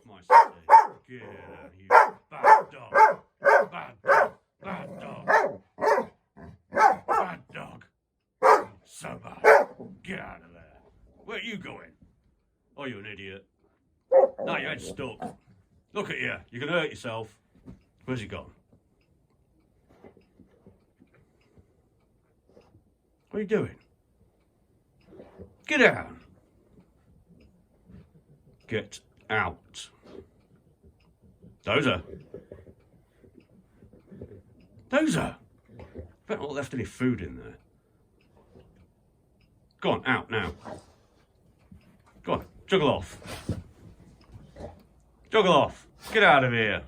off my city. Get out, you bad dog. Bad dog. Bad dog. Bad dog. So bad. Get out of there. Where are you going? Oh, you're an idiot. Now your head's stuck. Look at you. You're going to hurt yourself. Where's he gone? What are you doing? Get down. Get out. Dozer. Dozer. I've not left any food in there. Go on, out now. Go on, juggle off. Juggle off. Get out of here.